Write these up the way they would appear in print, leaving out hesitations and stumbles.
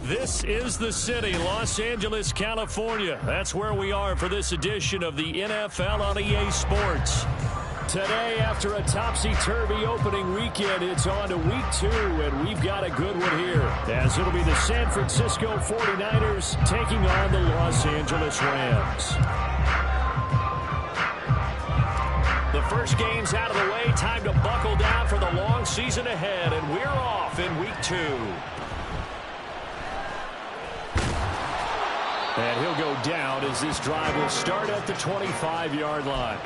This is the city, Los Angeles, California. That's where we are for this edition of the NFL on EA Sports. Today, after a topsy-turvy opening weekend, it's on to week 2, and we've got a good one here, as it'll be the San Francisco 49ers taking on the Los Angeles Rams. The first game's out of the way. Time to buckle down for the long season ahead, and we're off in week 2. And he'll go down as this drive will start at the 25-yard line.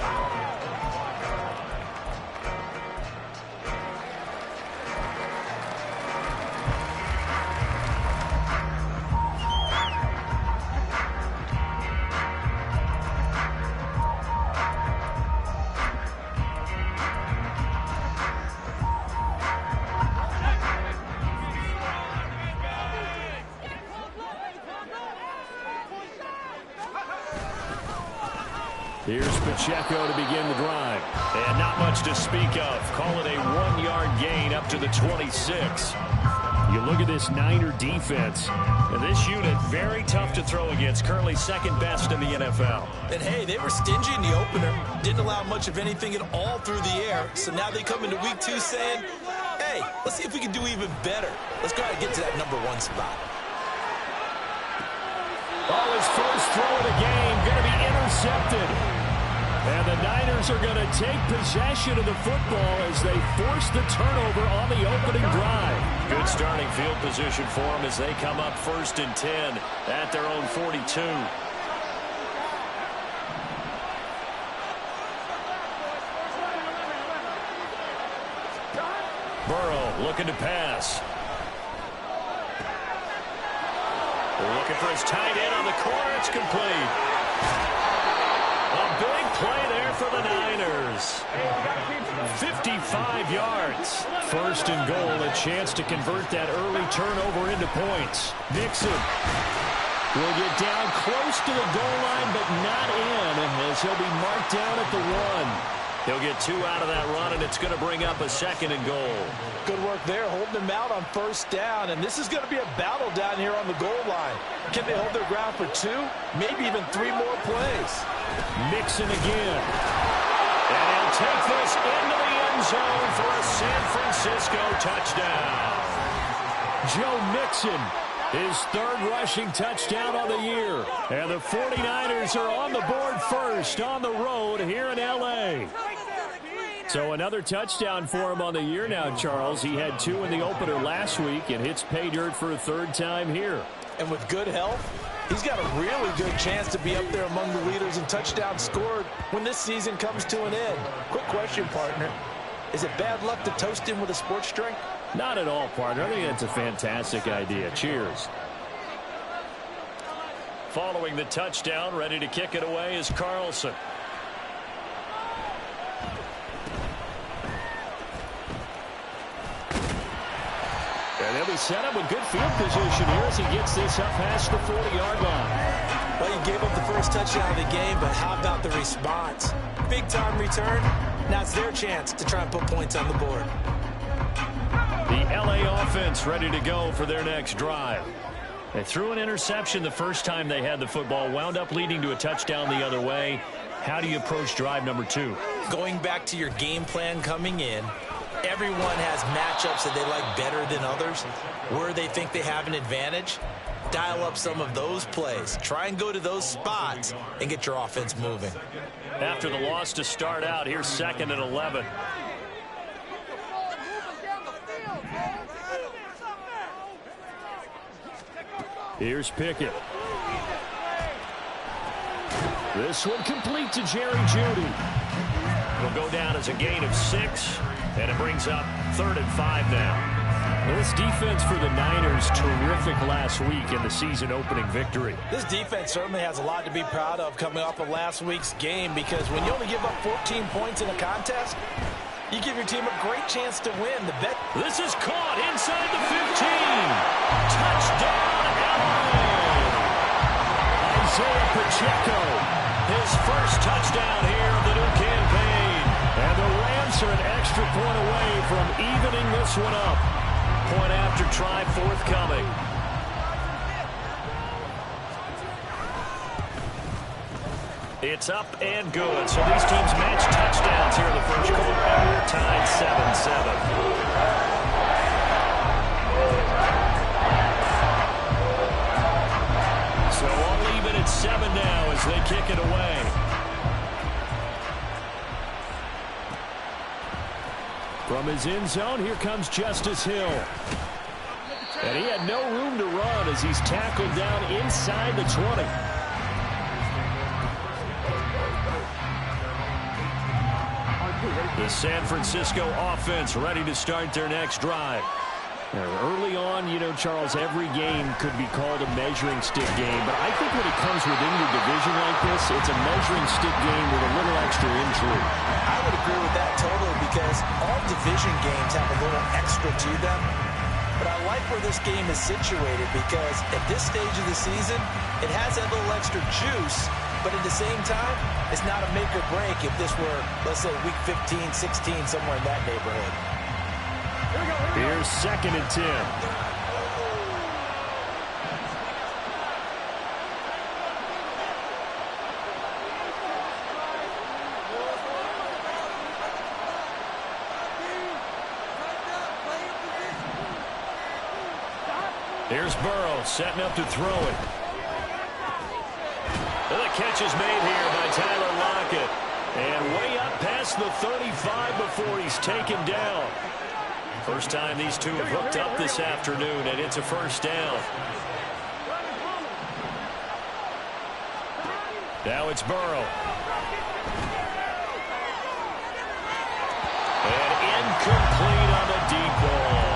Here's Pacheco to begin the drive. And not much to speak of. Call it a 1-yard gain up to the 26. You look at this Niner defense. And this unit, very tough to throw against. Currently second best in the NFL. And hey, they were stingy in the opener. Didn't allow much of anything at all through the air. So now they come into week 2 saying, hey, let's see if we can do even better. Let's go ahead and get to that number 1 spot. Oh, his first throw of the game going to be intercepted. And the Niners are going to take possession of the football as they force the turnover on the opening drive. Good starting field position for them as they come up 1st and 10 at their own 42. Burrow looking to pass. Looking for his tight end on the corner. It's complete. A big play there for the Niners. 55 yards. 1st and goal, a chance to convert that early turnover into points. Mixon will get down close to the goal line, but not in, as he'll be marked down at the 1. He'll get 2 out of that run, and it's going to bring up a 2nd and goal. Good work there, holding him out on 1st down, and this is going to be a battle down here on the goal line. Can they hold their ground for 2, maybe even 3 more plays? Mixon again. And he'll take this into the end zone for a San Francisco touchdown. Joe Mixon, his 3rd rushing touchdown on the year. And the 49ers are on the board first on the road here in L.A. So another touchdown for him on the year now, Charles. He had 2 in the opener last week and hits pay dirt for a 3rd time here. And with good health, he's got a really good chance to be up there among the leaders in touchdowns scored when this season comes to an end. Quick question, partner. Is it bad luck to toast him with a sports drink? Not at all, partner. I think that's a fantastic idea. Cheers. Following the touchdown, ready to kick it away is Carlson. And they'll be set up with good field position here as he gets this up past the 40-yard line. Well, he gave up the first touchdown of the game, but how about the response? Big-time return. Now it's their chance to try and put points on the board. The L.A. offense ready to go for their next drive. They threw an interception the first time they had the football, wound up leading to a touchdown the other way. How do you approach drive number 2? Going back to your game plan coming in, everyone has matchups that they like better than others. Where they think they have an advantage, dial up some of those plays. Try and go to those spots and get your offense moving. After the loss to start out, here's 2nd and 11. Here's Pickett. This one complete to Jerry Jeudy. It'll go down as a gain of 6, and it brings up 3rd and 5 now. This defense for the Niners, terrific last week in the season-opening victory. This defense certainly has a lot to be proud of coming off of last week's game, because when you only give up 14 points in a contest, you give your team a great chance to win. This is caught inside the 15. Touchdown, LA! Isaiah Pacheco, his first touchdown here of the new campaign. And the Rams are an extra point away from evening this one up. Point after try forthcoming. It's up and good. So these teams match touchdowns here in the first quarter, and we're tied 7-7. So all even at 7 now as they kick it away. From his end zone, here comes Justice Hill. And he had no room to run as he's tackled down inside the 20. The San Francisco offense ready to start their next drive. Early on, you know, Charles, every game could be called a measuring stick game. But I think when it comes within your division like this, it's a measuring stick game with a little extra intrigue. I would agree with that totally because all division games have a little extra to them. But I like where this game is situated because at this stage of the season, it has that little extra juice. But at the same time, it's not a make or break if this were, let's say, week 15, 16, somewhere in that neighborhood. Here's 2nd and 10. Here's Burrow setting up to throw it. The catch is made here by Tyler Lockett. And way up past the 35 before he's taken down. First time these two have hooked up this afternoon, and it's a first down. Now it's Burrow. And incomplete on the deep ball.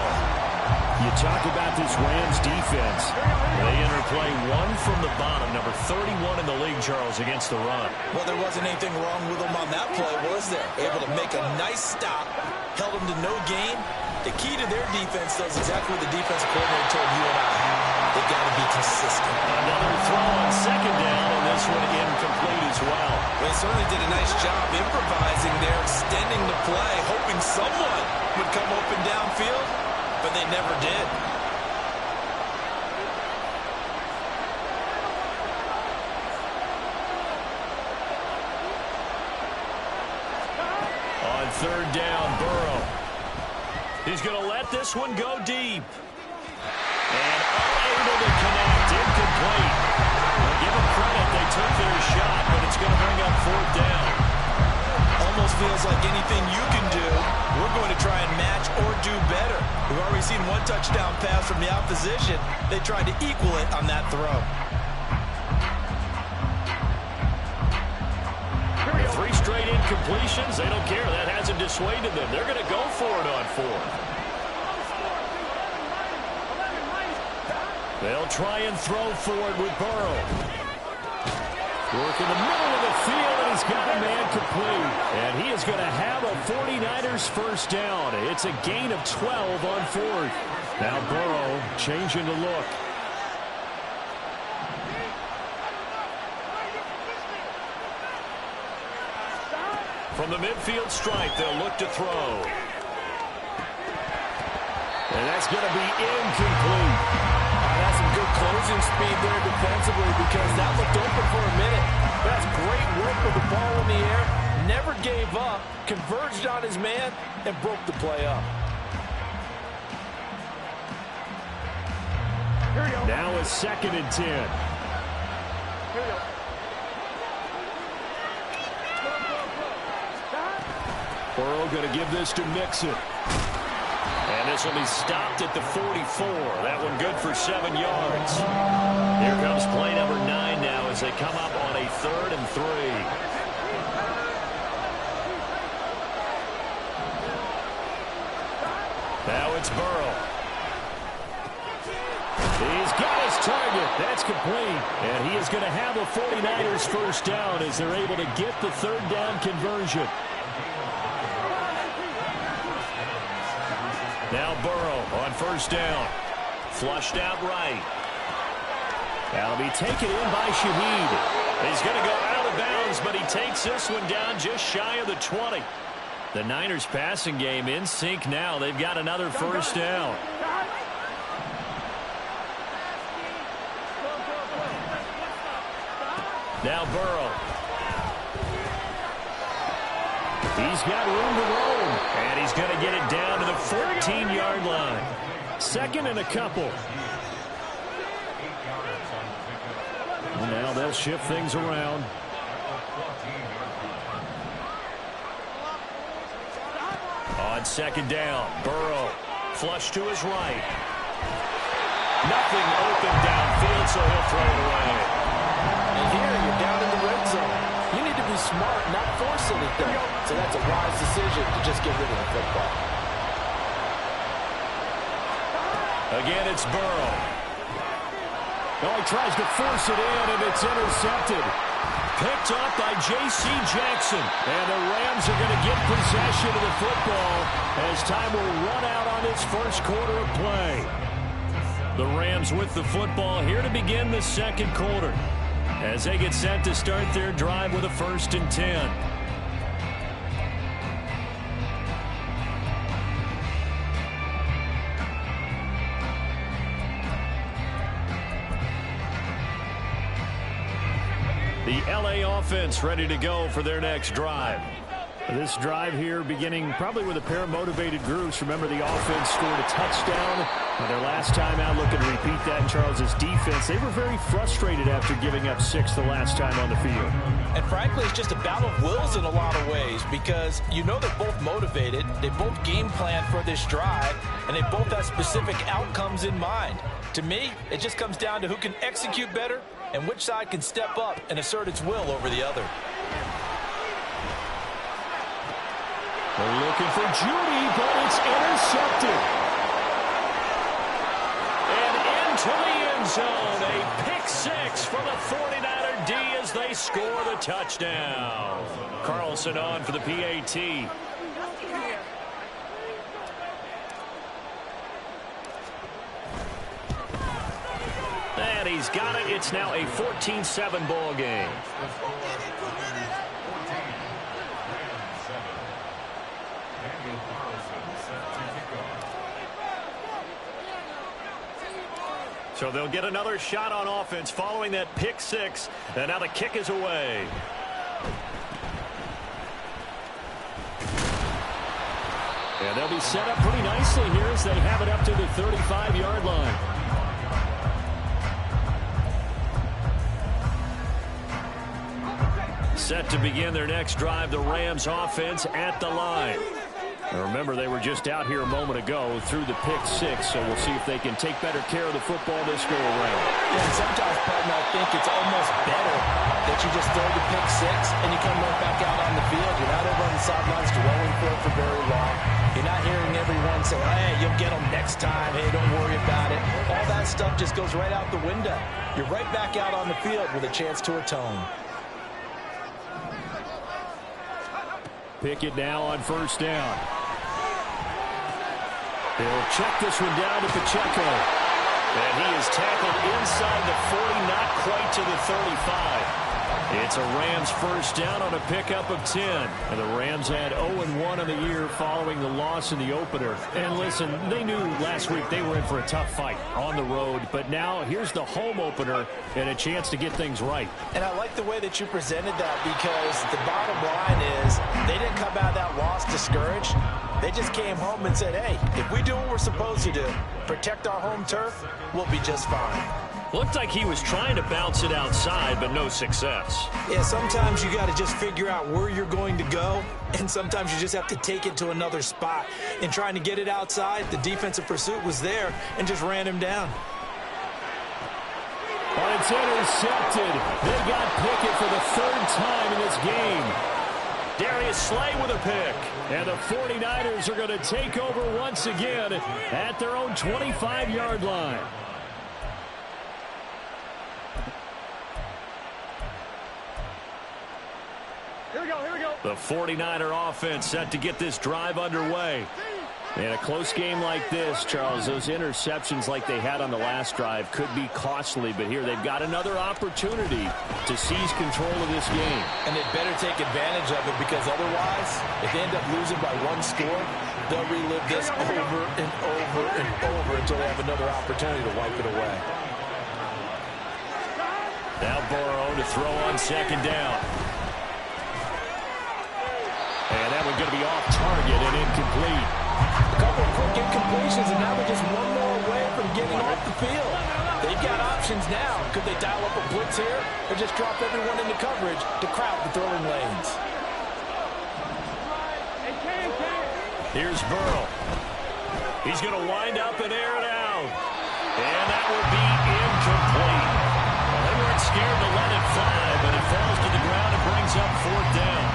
You talk about this Rams defense. They enter play one from the bottom, number 31 in the league, Charles, against the run. Well, there wasn't anything wrong with them on that play, was there? Able to make a nice stop, held them to no gain. The key to their defense does exactly what the defensive coordinator told you and I. They've got to be consistent. Another throw on 2nd down, and this one incomplete as well. They certainly did a nice job improvising there, extending the play, hoping someone would come open downfield, but they never did. On 3rd down, Burrow. He's going to let this one go deep. And unable to connect, incomplete. Well, give them credit, they took their shot, but it's going to bring up 4th down. Almost feels like anything you can do, we're going to try and match or do better. We've already seen one touchdown pass from the opposition. They tried to equal it on that throw. With 3 straight incompletions, they don't care. That hasn't dissuaded them. They're going to go for it on 4th. They'll try and throw for it with Burrow. Work in the middle of the field, and he's got a man complete. And he is going to have a 49ers first down. It's a gain of 12 on 4th. Now Burrow changing the look. From the midfield stripe, they'll look to throw. And that's going to be incomplete. That's some good closing speed there defensively because that looked open for a minute. That's great work with the ball in the air. Never gave up, converged on his man, and broke the play up. Now it's 2nd and 10. Burrow going to give this to Mixon. And this will be stopped at the 44. That one good for 7 yards. Here comes play number 9 now as they come up on a 3rd and 3. Now it's Burrow. He's got his target. That's complete. And he is going to have a 49ers first down as they're able to get the 3rd down conversion. Now Burrow on first down. Flushed out right. That'll be taken in by Shaheed. He's going to go out of bounds, but he takes this one down just shy of the 20. The Niners passing game in sync now. They've got another first down. Now Burrow. He's got room to roam, and he's going to get it down to the 14-yard line. Second and a couple. And now they'll shift things around. On second down, Burrow flush to his right. Nothing open downfield, so he'll throw it away. And here you're down in the red zone. You need to be smart, not force anything. So that's a wise decision to just get rid of the football. Again, it's Burrow. Oh, he tries to force it in, and it's intercepted. Picked up by J.C. Jackson. And the Rams are going to get possession of the football as time will run out on this first quarter of play. The Rams with the football here to begin the second quarter as they get set to start their drive with a 1st and 10. The L.A. offense ready to go for their next drive. This drive here beginning probably with a pair of motivated groups. Remember, the offense scored a touchdown their last time out. Looking to repeat that in Charles's defense. They were very frustrated after giving up 6 the last time on the field. And frankly, it's just a battle of wills in a lot of ways because you know they're both motivated. They both game plan for this drive, and they both have specific outcomes in mind. To me, it just comes down to who can execute better and which side can step up and assert its will over the other. They're looking for Judy, but it's intercepted. And into the end zone, a pick 6 for the 49er D as they score the touchdown. Carlson on for the PAT. And he's got it. It's now a 14-7 ball game. So they'll get another shot on offense following that pick 6. And now the kick is away. And they'll be set up pretty nicely here as they have it up to the 35-yard line. Set to begin their next drive, the Rams offense at the line. And remember, they were just out here a moment ago through the pick 6, so we'll see if they can take better care of the football this go around. Yeah, and sometimes, partner, I think it's almost better that you just throw the pick 6 and you come right back out on the field. You're not over on the sidelines dwelling for it for very long. You're not hearing everyone say, hey, you'll get them next time. Hey, don't worry about it. All that stuff just goes right out the window. You're right back out on the field with a chance to atone. Pickett now on 1st down. They'll check this one down to Pacheco. And he is tackled inside the 40, not quite to the 35. It's a Rams 1st down on a pickup of 10. And the Rams had 0-1 on the year following the loss in the opener. And listen, they knew last week they were in for a tough fight on the road. But now here's the home opener and a chance to get things right. And I like the way that you presented that because the bottom line is they didn't come out of that loss discouraged. They just came home and said, hey, if we do what we're supposed to do, protect our home turf, we'll be just fine. Looked like he was trying to bounce it outside, but no success. Yeah, sometimes you got to just figure out where you're going to go, and sometimes you just have to take it to another spot. In trying to get it outside, the defensive pursuit was there and just ran him down. But it's intercepted. They got Pickett for the 3rd time in this game. Darius Slay with a pick. And the 49ers are going to take over once again at their own 25-yard line. Here we go. The 49er offense set to get this drive underway. In a close game like this, Charles, those interceptions like they had on the last drive could be costly, but here they've got another opportunity to seize control of this game. And they better take advantage of it because otherwise, if they end up losing by 1 score, they'll relive this over and over and over until they have another opportunity to wipe it away. Now Burrow to throw on 2nd down. And that one going to be off target and incomplete. A couple of quick incompletions, and now they're just one more away from getting off the field. They've got options now. Could they dial up a blitz here or just drop everyone into coverage to crowd the throwing lanes? Here's Burrow. He's going to wind up and air it out. And that will be incomplete. Well, they weren't scared to let it fly, but it falls to the ground and brings up 4th down.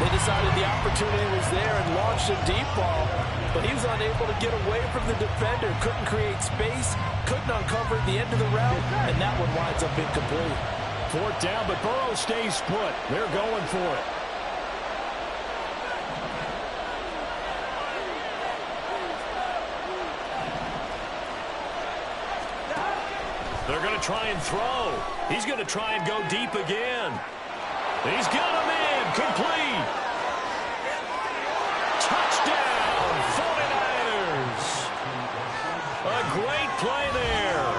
They decided the opportunity was there and launched a deep ball, but he was unable to get away from the defender, couldn't create space, couldn't uncover the end of the route, and that one winds up incomplete. 4th down, but Burrow stays put. They're going for it. They're going to try and throw. He's going to try and go deep again. He's got him in. Complete. Touchdown, 49ers. A great play there.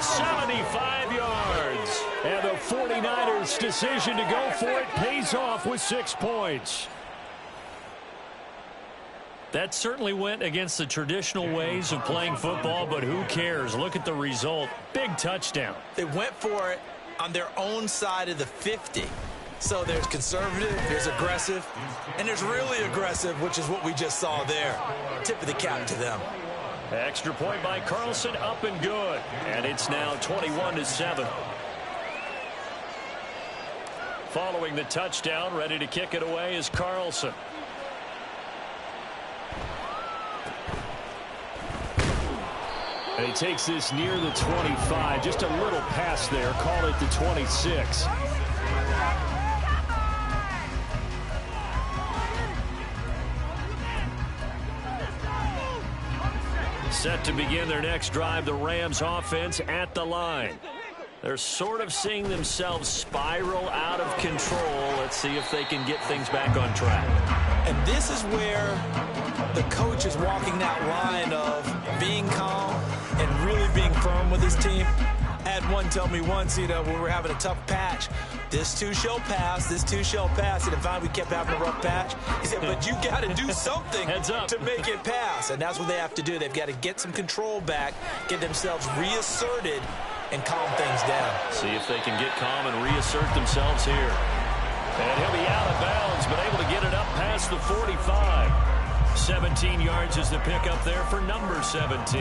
75 yards. And the 49ers' decision to go for it pays off with 6 points. That certainly went against the traditional ways of playing football, but who cares? Look at the result. Big touchdown. They went for it on their own side of the 50. So there's conservative, there's aggressive, and there's really aggressive, which is what we just saw there. Tip of the cap to them. Extra point by Carlson, up and good. And it's now 21-7. Following the touchdown, ready to kick it away is Carlson. And he takes this near the 25. Just a little pass there. Call it the 26. Set to begin their next drive, the Rams offense at the line. They're sort of seeing themselves spiral out of control. Let's see if they can get things back on track. And this is where the coach is walking that line of being calm and really being firm with his team. I had one tell me once, when we were having a tough patch, this too shall pass, this too shall pass. And if we kept having a rough patch, he said, but you got to do something to make it pass. And that's what they have to do. They've got to get some control back, get themselves reasserted, and calm things down. See if they can get calm and reassert themselves here. And he'll be out of bounds, but able to get it up past the 45. 17 yards is the pickup there for number 17.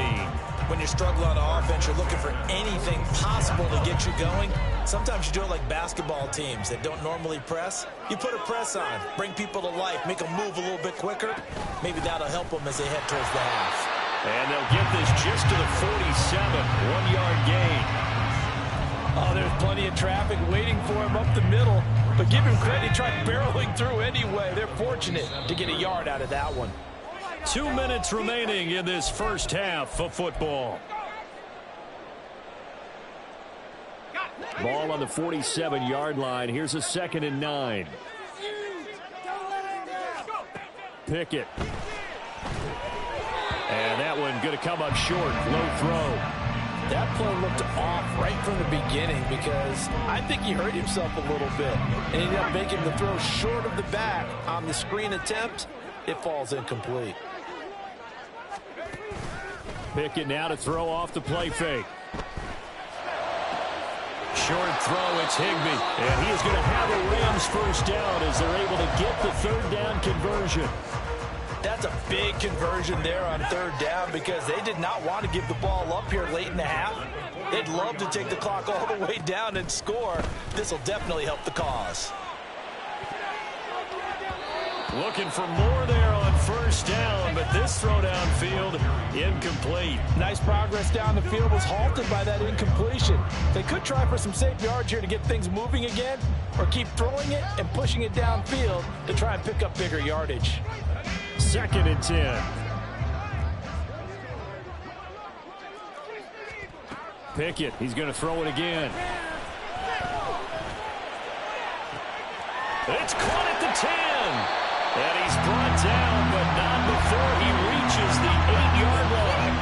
When you're struggling on offense, you're looking for anything possible to get you going. Sometimes you do it like basketball teams that don't normally press. You put a press on, bring people to life, make them move a little bit quicker. Maybe that'll help them as they head towards the half. And they'll get this just to the 47, 1-yard gain. Oh, there's plenty of traffic waiting for him up the middle. But give him credit, he tried barreling through anyway. They're fortunate to get a yard out of that one. 2 minutes remaining in this first half of football. Ball on the 47-yard line. Here's a 2nd and 9. Pickett. And that one going to come up short. Low throw. That play looked off right from the beginning because I think he hurt himself a little bit. And ended up making the throw short of the back on the screen attempt. It falls incomplete. Pickett now to throw off the play fake. Short throw, it's Higbee. And he is going to have a Rams first down as they're able to get the 3rd down conversion. That's a big conversion there on 3rd down because they did not want to give the ball up here late in the half. They'd love to take the clock all the way down and score. This will definitely help the cause. Looking for more there on 1st down, but this throw downfield incomplete. Nice progress down the field was halted by that incompletion. They could try for some safe yards here to get things moving again, or keep throwing it and pushing it downfield to try and pick up bigger yardage. 2nd and 10. Pickett, he's going to throw it again. It's caught at the 10. And he's brought down, but not before he reaches the 8-yard line.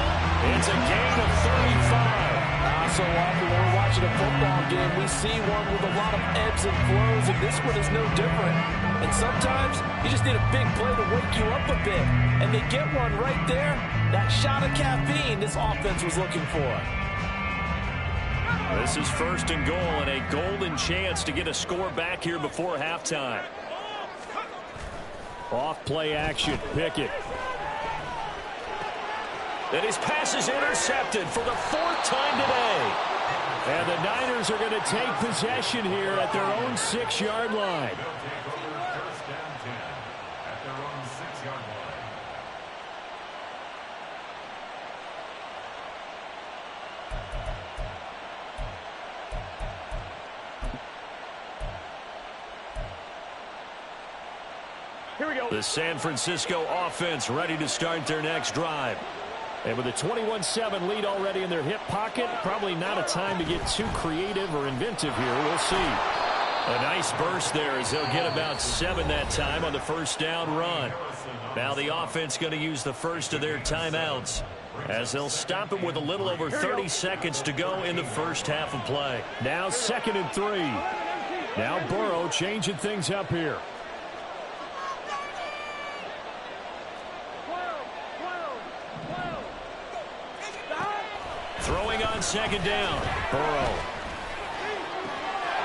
It's a gain of 35. So often when we're watching a football game, we see one with a lot of ebbs and flows, and this one is no different. And sometimes you just need a big play to wake you up a bit. And they get one right there. That shot of caffeine this offense was looking for. This is first and goal and a golden chance to get a score back here before halftime. Off play action, Pickett. And his pass is intercepted for the fourth time today. And the Niners are going to take possession here at their own 6-yard line. Here we go. The San Francisco offense ready to start their next drive. And with a 21-7 lead already in their hip pocket, probably not a time to get too creative or inventive here. We'll see. A nice burst there as they'll get about 7 that time on the first down run. Now the offense going to use the first of their timeouts as they'll stop it with a little over 30 seconds to go in the first half of play. Now 2nd and 3. Now Burrow changing things up here. Throwing on 2nd down. Burrow.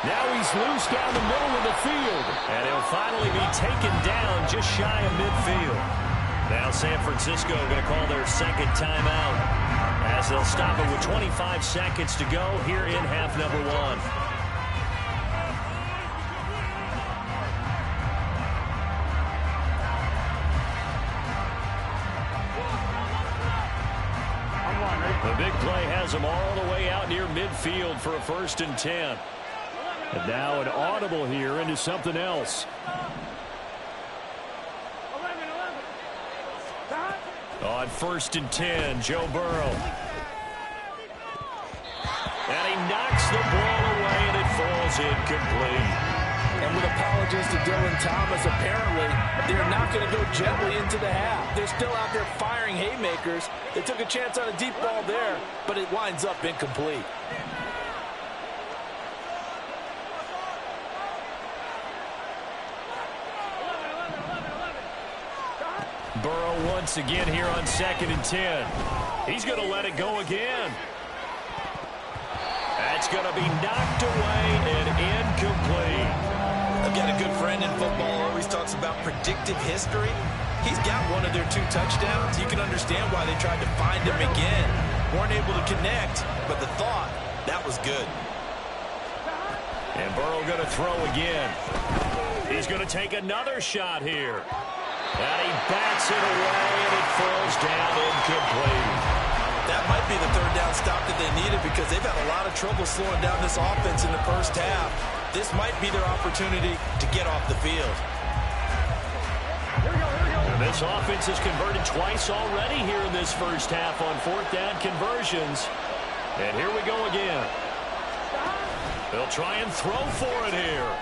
Now he's loose down the middle of the field. And he'll finally be taken down just shy of midfield. Now San Francisco going to call their second timeout as they'll stop it with 25 seconds to go here in half number 1. The big play has them all the way out near midfield for a 1st and 10. And now an audible here into something else. On 1st and 10, Joe Burrow. And he knocks the ball away, and it falls incomplete. And with apologies to Dylan Thomas, apparently they're not going to go gently into the half. They're still out there firing haymakers. They took a chance on a deep ball there, but it winds up incomplete. Burrow once again here on 2nd and 10. He's going to let it go again. That's going to be knocked away and incomplete. I've got a good friend in football, always talks about predictive history. He's got one of their 2 touchdowns. You can understand why they tried to find him again. Weren't able to connect, but the thought, that was good. And Burrow going to throw again. He's going to take another shot here. And he bats it away, and it falls down incomplete. That might be the 3rd down stop that they needed because they've had a lot of trouble slowing down this offense in the first half. This might be their opportunity to get off the field. And this offense has converted twice already here in this first half on 4th down conversions. And here we go again. They'll try and throw for it here.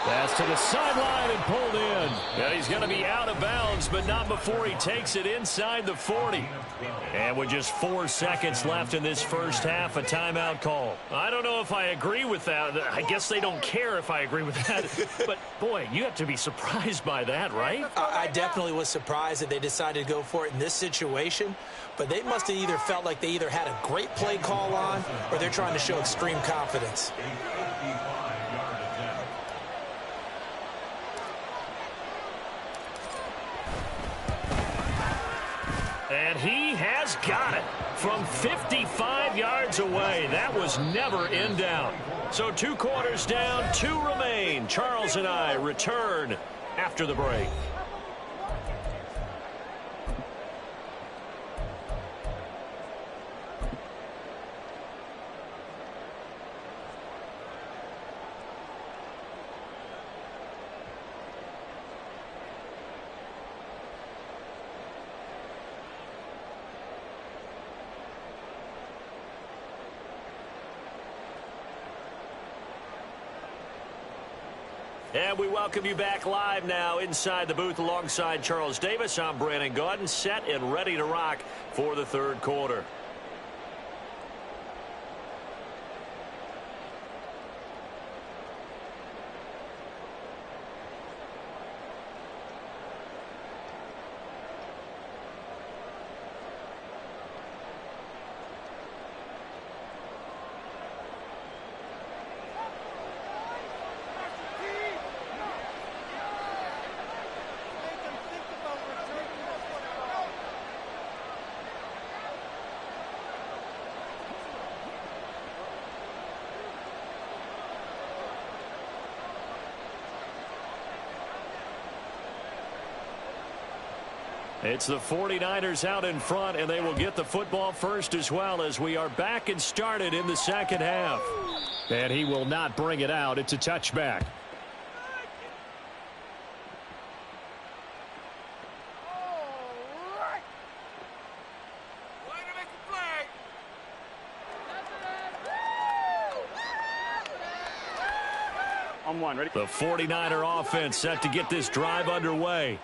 Pass to the sideline and pulled in. And he's going to be out of bounds, but not before he takes it inside the 40. And with just 4 seconds left in this first half, a timeout call. I don't know if I agree with that. I guess they don't care if I agree with that. But, boy, you have to be surprised by that, right? I definitely was surprised that they decided to go for it in this situation. But they must have either felt like they either had a great play call on or they're trying to show extreme confidence. And he has got it from 55 yards away. That was never in doubt. So 2 quarters down, 2 remain. Charles and I return after the break. And we welcome you back live now inside the booth alongside Charles Davis. I'm Brandon Gaudin, set and ready to rock for the 3rd quarter. It's the 49ers out in front, and they will get the football first as well as we are back and started in the second half. And he will not bring it out. It's a touchback. On one, ready? The 49er offense set to get this drive underway.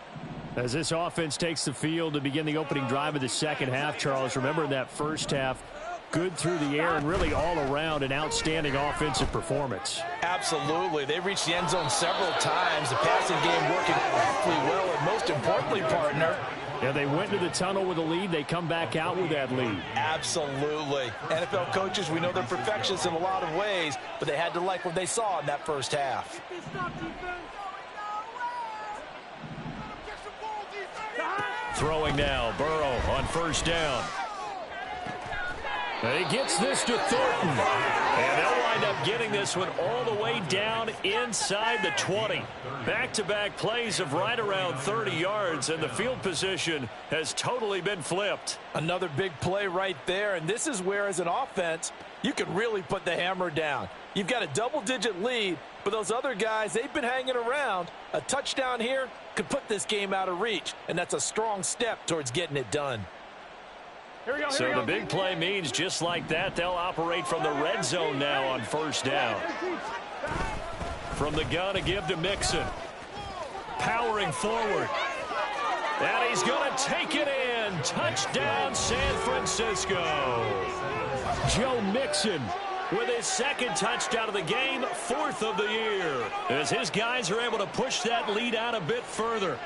As this offense takes the field to begin the opening drive of the second half, Charles, remember in that first half, good through the air and really all around an outstanding offensive performance. Absolutely. They reached the end zone several times. The passing game working awfully well, and most importantly, partner, yeah, they went into the tunnel with a lead. They come back out with that lead. Absolutely. NFL coaches, we know they're perfectionists in a lot of ways, but they had to like what they saw in that first half. Throwing now, Burrow on first down. And he gets this to Thornton. And they'll wind up getting this one all the way down inside the 20. Back-to-back plays of right around 30 yards, and the field position has totally been flipped. Another big play right there, and this is where, as an offense, you can really put the hammer down. You've got a double-digit lead, but those other guys, they've been hanging around. A touchdown here could put this game out of reach, and that's a strong step towards getting it done. So the big play means just like that, they'll operate from the red zone now on first down. From the gun, a give to Mixon. Powering forward. And he's going to take it in. Touchdown, San Francisco. Joe Mixon with his second touchdown of the game, fourth of the year, as his guys are able to push that lead out a bit further.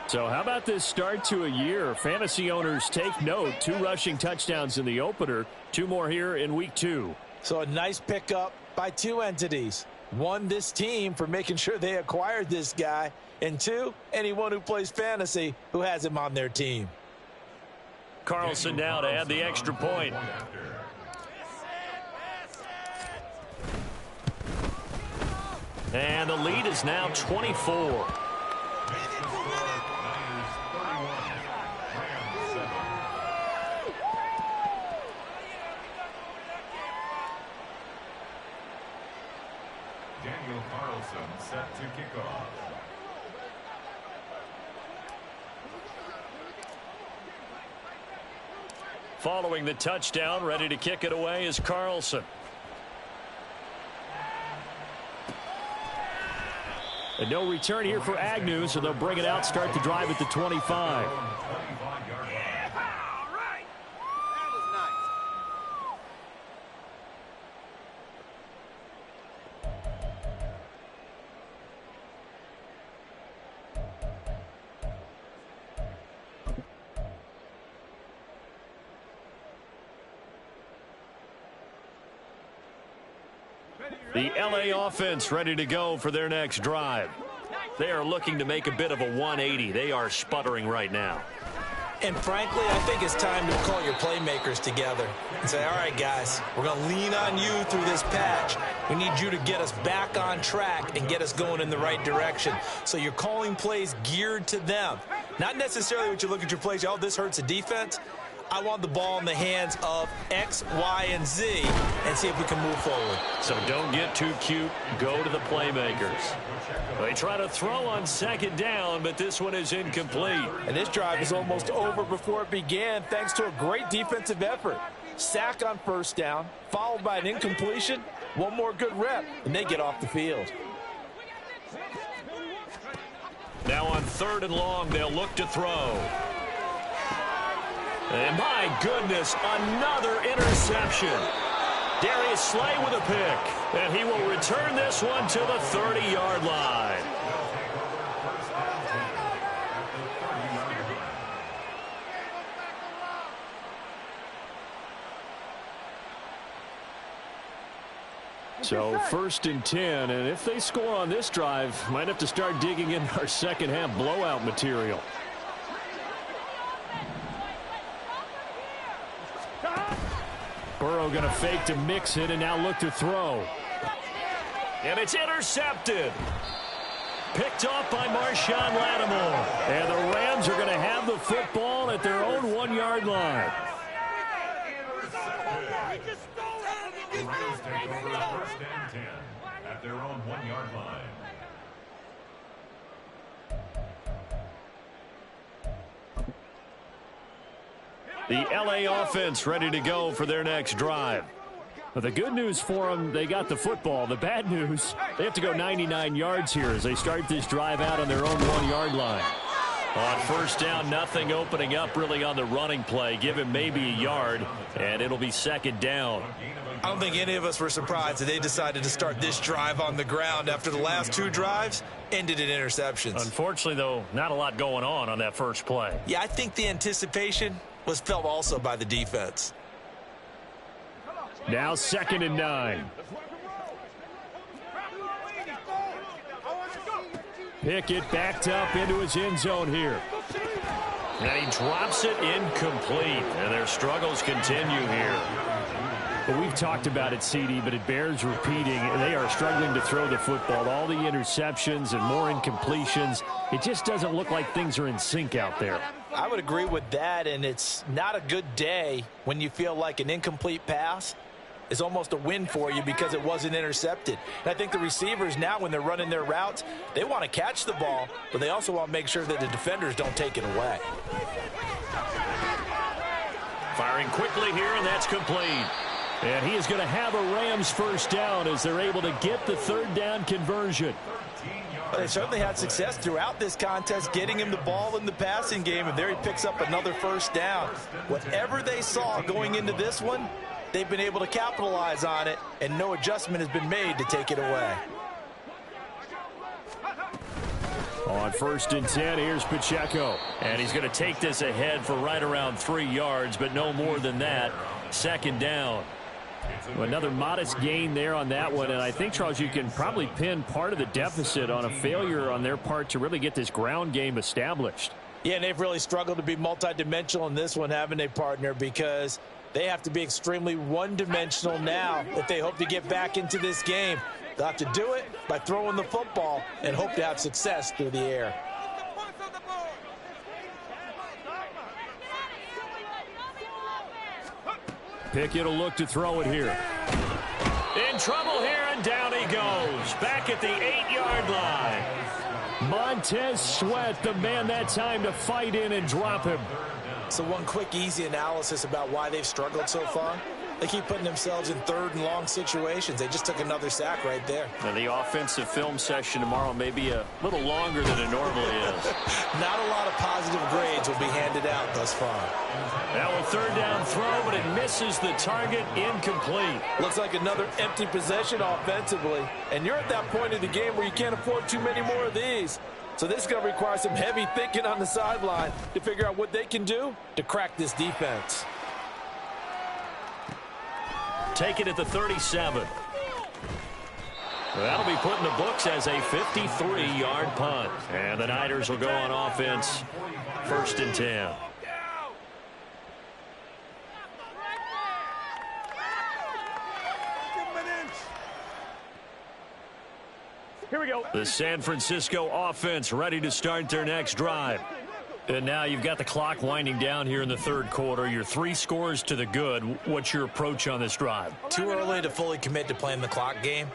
So how about this start to a year? Fantasy owners take note. 2 rushing touchdowns in the opener. 2 more here in week 2. So a nice pickup by 2 entities. 1, this team for making sure they acquired this guy. And 2, anyone who plays fantasy who has him on their team. Carlson now to add the extra point. And the lead is now 24. Set to kick off. Following the touchdown, ready to kick it away is Carlson. And no return here for Agnew, so they'll bring it out, start the drive at the 25. The LA offense ready to go for their next drive. They are looking to make a bit of a 180. They are sputtering right now. And frankly, I think it's time to call your playmakers together and say, all right, guys, we're going to lean on you through this patch. We need you to get us back on track and get us going in the right direction. So you're calling plays geared to them. Not necessarily what you look at your plays, oh, this hurts the defense. I want the ball in the hands of X, Y, and Z and see if we can move forward. So don't get too cute. Go to the playmakers. They try to throw on second down, but this one is incomplete. And this drive is almost over before it began thanks to a great defensive effort. Sack on first down, followed by an incompletion. One more good rep, and they get off the field. Now on 3rd and long, they'll look to throw. And my goodness, another interception. Darius Slay with a pick. And he will return this one to the 30-yard line. So 1st and 10, and if they score on this drive, might have to start digging in our second half blowout material. Burrow going to fake to Mixon and now look to throw. And it's intercepted. Picked off by Marshawn Lattimore. And the Rams are going to have the football at their own 1-yard line. The Rams take over a 1st and 10 at their own 1-yard line. The LA offense ready to go for their next drive. Well, the good news for them, they got the football. The bad news, they have to go 99 yards here as they start this drive out on their own 1-yard line. On 1st down, nothing opening up really on the running play. Give him maybe a yard, and it'll be 2nd down. I don't think any of us were surprised that they decided to start this drive on the ground after the last 2 drives ended in interceptions. Unfortunately, though, not a lot going on that first play. Yeah, I think the anticipation was felt also by the defense. Now 2nd and 9. Pickett backed up into his end zone here. And he drops it incomplete. And their struggles continue here. But we've talked about it, CD, but it bears repeating. They are struggling to throw the football. All the interceptions and more incompletions. It just doesn't look like things are in sync out there. I would agree with that, and it's not a good day when you feel like an incomplete pass is almost a win for you because it wasn't intercepted. And I think the receivers now, when they're running their routes, they want to catch the ball, but they also want to make sure that the defenders don't take it away. Firing quickly here, and that's complete. And he is going to have a Rams 1st down as they're able to get the 3rd down conversion. They certainly had success throughout this contest getting him the ball in the passing game, and there he picks up another 1st down. Whatever they saw going into this one, they've been able to capitalize on it, and no adjustment has been made to take it away. On 1st and 10, here's Pacheco. And he's going to take this ahead for right around 3 yards, but no more than that. 2nd down. Another modest gain there on that one, and I think, Charles, you can probably pin part of the deficit on a failure on their part to really get this ground game established. Yeah, and they've really struggled to be multidimensional in this one, haven't they, partner, because they have to be extremely one-dimensional now if they hope to get back into this game. They'll have to do it by throwing the football and hope to have success through the air. Pickett will look to throw it here. In trouble here, and down he goes. Back at the 8-yard line. Montez Sweat, the man that time to fight in and drop him. So one quick, easy analysis about why they've struggled so far. They keep putting themselves in 3rd and long situations. They just took another sack right there. Now the offensive film session tomorrow may be a little longer than it normally is. Not a lot of positive grades will be handed out thus far. Now a 3rd down throw, but it misses the target, incomplete. Looks like another empty possession offensively. And you're at that point of the game where you can't afford too many more of these. So this is going to require some heavy thinking on the sideline to figure out what they can do to crack this defense. Take it at the 37. That'll be put in the books as a 53-yard punt. And the Niners will go on offense, 1st and 10. Here we go. The San Francisco offense ready to start their next drive. And now you've got the clock winding down here in the 3rd quarter. You're 3 scores to the good. What's your approach on this drive? Too early to fully commit to playing the clock game.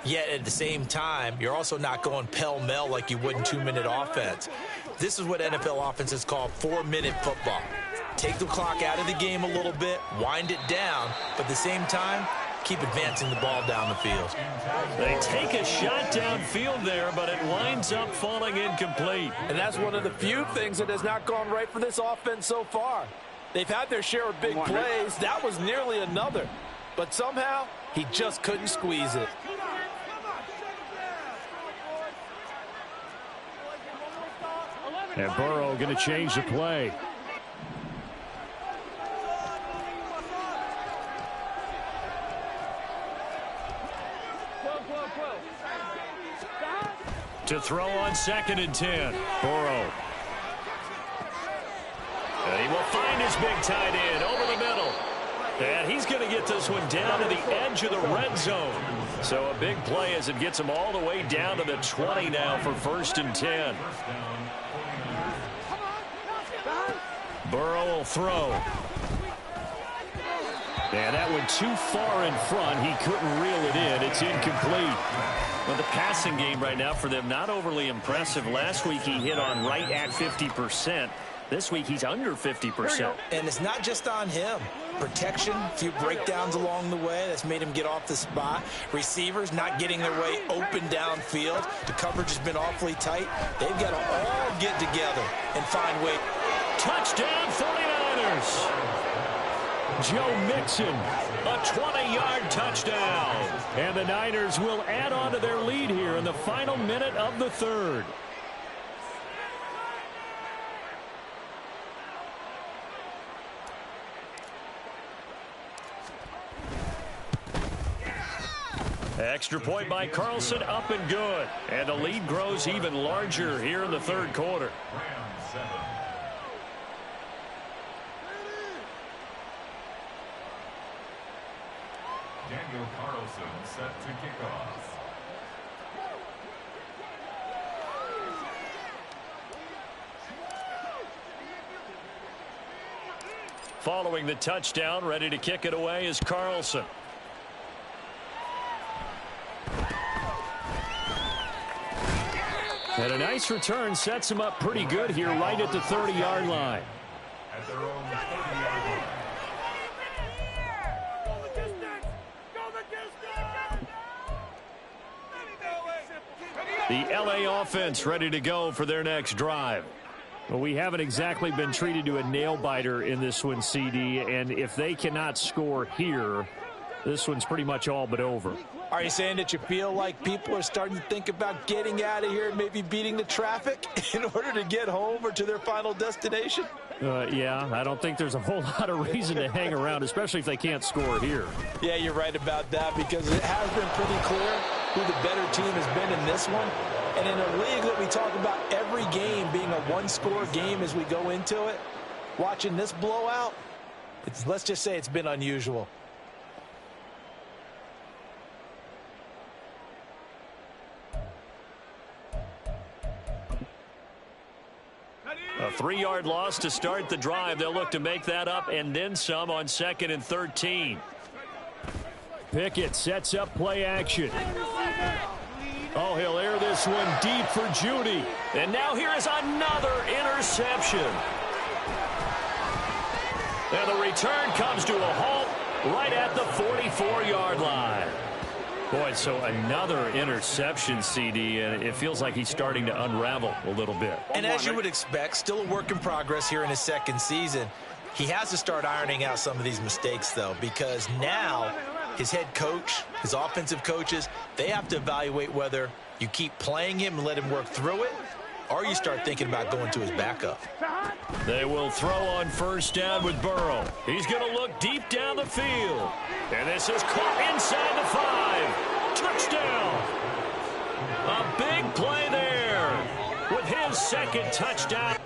Yet at the same time, you're also not going pell-mell like you would in 2-minute offense. This is what NFL offenses call 4-minute football. Take the clock out of the game a little bit, wind it down, but at the same time, keep advancing the ball down the field. They take a shot downfield there, but it winds up falling incomplete. And that's one of the few things that has not gone right for this offense so far. They've had their share of big plays. That was nearly another. But somehow, he just couldn't squeeze it. And Burrow going to change the play. To throw on 2nd and 10. Burrow. And he will find his big tight end over the middle. And he's going to get this one down to the edge of the red zone. So a big play as it gets him all the way down to the 20 now for 1st and 10. Burrow will throw. And that went too far in front. He couldn't reel it in. It's incomplete. Well, the passing game right now for them, not overly impressive. Last week he hit on right at 50%. This week he's under 50%. And it's not just on him. Protection, a few breakdowns along the way. That's made him get off the spot. Receivers not getting their way open downfield. The coverage has been awfully tight. They've got to all get together and find ways. Touchdown 49ers. Joe Mixon, a 20-yard touchdown. And the Niners will add on to their lead here in the final minute of the 3rd. Extra point by Carlson, up and good. And the lead grows even larger here in the 3rd quarter. Daniel Carlson set to kick off. Following the touchdown, ready to kick it away is Carlson. And a nice return sets him up pretty good here right at the 30-yard line. At their own 30-yard line. The LA offense ready to go for their next drive. Well, we haven't exactly been treated to a nail-biter in this one, CD, and if they cannot score here, this one's pretty much all but over. Are you saying that you feel like people are starting to think about getting out of here and maybe beating the traffic in order to get home or to their final destination? Yeah, I don't think there's a whole lot of reason to hang around, especially if they can't score here. Yeah, you're right about that because it has been pretty clear who the better team has been in this one. And in a league that we talk about every game being a one-score game as we go into it, watching this blowout, let's just say it's been unusual. A 3-yard loss to start the drive. They'll look to make that up and then some on 2nd and 13. Pickett sets up play action. Oh, he'll air this one deep for Judy. And now here is another interception. And the return comes to a halt right at the 44-yard line. Boy, so another interception, CD, and it feels like he's starting to unravel a little bit. And as you would expect, still a work in progress here in his 2nd season. He has to start ironing out some of these mistakes, though, because now his head coach, his offensive coaches, they have to evaluate whether you keep playing him and let him work through it, or you start thinking about going to his backup. They will throw on 1st down with Burrow. He's going to look deep down the field. And this is caught inside the 5. Touchdown. A big play there with his 2nd touchdown.